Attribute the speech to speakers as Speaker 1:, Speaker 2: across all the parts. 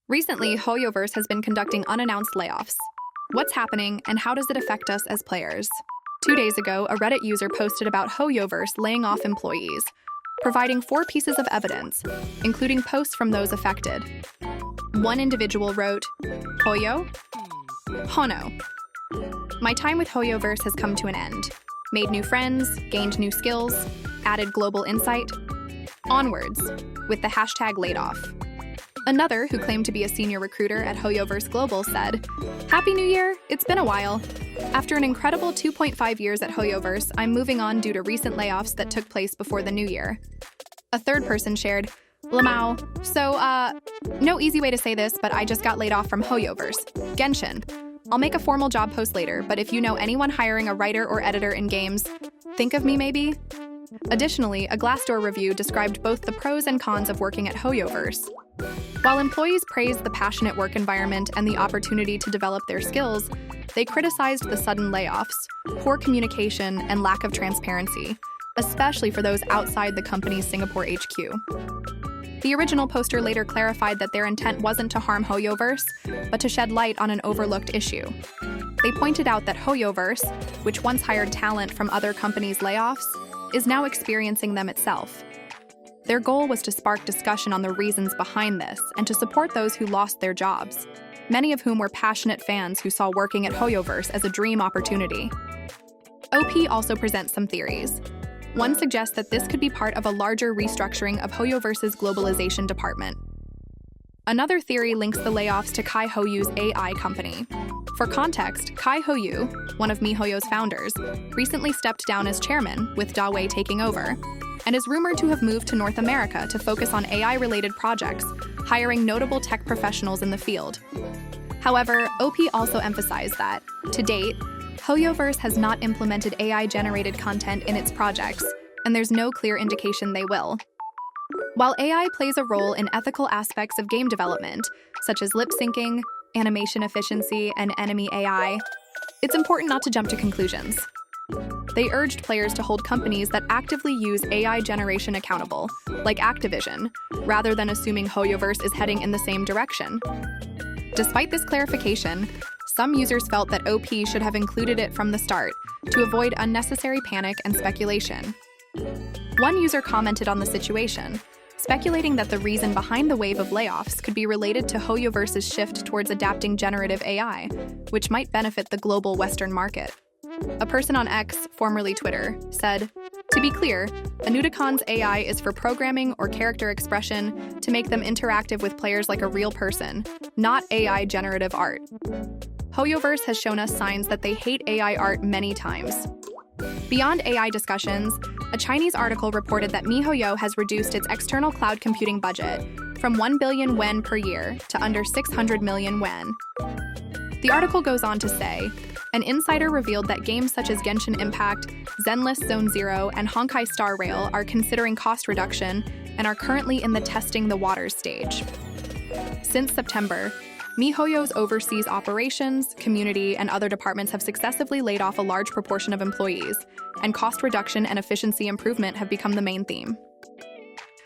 Speaker 1: Recently, Hoyoverse has been conducting unannounced layoffs. What's happening, and how does it affect us as players? 2 days ago, a Reddit user posted about Hoyoverse laying off employees, providing 4 pieces of evidence, including posts from those affected. One individual wrote, Hoyo? Hono. My time with Hoyoverse has come to an end. Made new friends, gained new skills, added global insight. Onwards, with the hashtag #LaidOff. Another, who claimed to be a senior recruiter at Hoyoverse Global, said, Happy New Year, it's been a while. After an incredible 2.5 years at Hoyoverse, I'm moving on due to recent layoffs that took place before the new year. A third person shared, Lamau, no easy way to say this, but I just got laid off from Hoyoverse. Genshin. I'll make a formal job post later, but if you know anyone hiring a writer or editor in games, think of me maybe? Additionally, a Glassdoor review described both the pros and cons of working at Hoyoverse. While employees praised the passionate work environment and the opportunity to develop their skills, they criticized the sudden layoffs, poor communication, and lack of transparency, especially for those outside the company's Singapore HQ. The original poster later clarified that their intent wasn't to harm Hoyoverse, but to shed light on an overlooked issue. They pointed out that Hoyoverse, which once hired talent from other companies' layoffs, is now experiencing them itself. Their goal was to spark discussion on the reasons behind this and to support those who lost their jobs, many of whom were passionate fans who saw working at Hoyoverse as a dream opportunity. OP also presents some theories. One suggests that this could be part of a larger restructuring of Hoyoverse's globalization department. Another theory links the layoffs to Kai Hoyu's AI company. For context, Kai Hoyu, one of miHoYo's founders, recently stepped down as chairman, with Da Wei taking over, and is rumored to have moved to North America to focus on AI-related projects, hiring notable tech professionals in the field. However, OP also emphasized that, to date, Hoyoverse has not implemented AI-generated content in its projects, and there's no clear indication they will. While AI plays a role in ethical aspects of game development, such as lip syncing, animation efficiency, and enemy AI, it's important not to jump to conclusions. They urged players to hold companies that actively use AI generation accountable, like Activision, rather than assuming Hoyoverse is heading in the same direction. Despite this clarification, some users felt that OP should have included it from the start to avoid unnecessary panic and speculation. One user commented on the situation, speculating that the reason behind the wave of layoffs could be related to Hoyoverse's shift towards adapting generative AI, which might benefit the global Western market. A person on X, formerly Twitter, said, To be clear, Anudacon's AI is for programming or character expression to make them interactive with players like a real person, not AI generative art. Hoyoverse has shown us signs that they hate AI art many times. Beyond AI discussions, a Chinese article reported that miHoYo has reduced its external cloud computing budget from 1 billion yuan per year to under 600 million yuan. The article goes on to say, an insider revealed that games such as Genshin Impact, Zenless Zone Zero, and Honkai Star Rail are considering cost reduction and are currently in the testing the waters stage. Since September, miHoYo's overseas operations, community, and other departments have successively laid off a large proportion of employees, and cost reduction and efficiency improvement have become the main theme.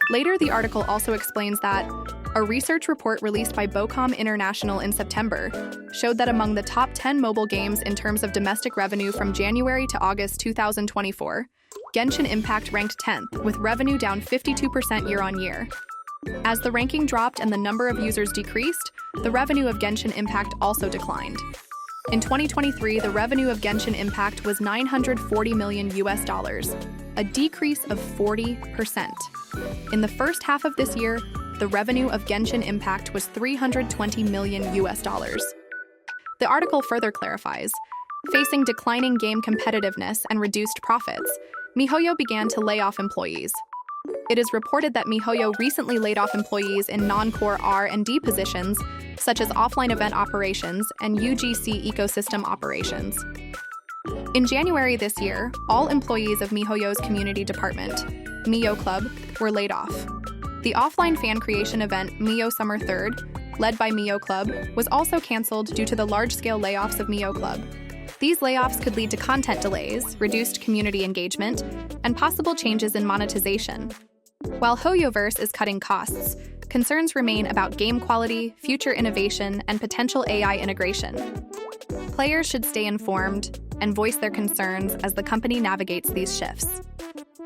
Speaker 1: Later, the article also explains that a research report released by Bocom International in September showed that among the top 10 mobile games in terms of domestic revenue from January to August 2024, Genshin Impact ranked 10th, with revenue down 52% year-on-year. As the ranking dropped and the number of users decreased, the revenue of Genshin Impact also declined. In 2023, the revenue of Genshin Impact was $940 million, a decrease of 40%. In the first half of this year, the revenue of Genshin Impact was $320 million. The article further clarifies, facing declining game competitiveness and reduced profits, miHoYo began to lay off employees. It is reported that miHoYo recently laid off employees in non-core R&D positions, such as offline event operations and UGC ecosystem operations. In January this year, all employees of miHoYo's community department, miHo Club, were laid off. The offline fan creation event miHo Summer 3rd, led by miHo Club, was also canceled due to the large-scale layoffs of miHo Club. These layoffs could lead to content delays, reduced community engagement, and possible changes in monetization. While Hoyoverse is cutting costs, concerns remain about game quality, future innovation, and potential AI integration. Players should stay informed and voice their concerns as the company navigates these shifts.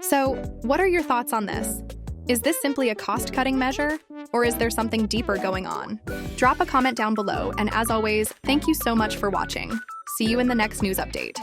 Speaker 1: So, what are your thoughts on this? Is this simply a cost-cutting measure, or is there something deeper going on? Drop a comment down below, and as always, thank you so much for watching. See you in the next news update.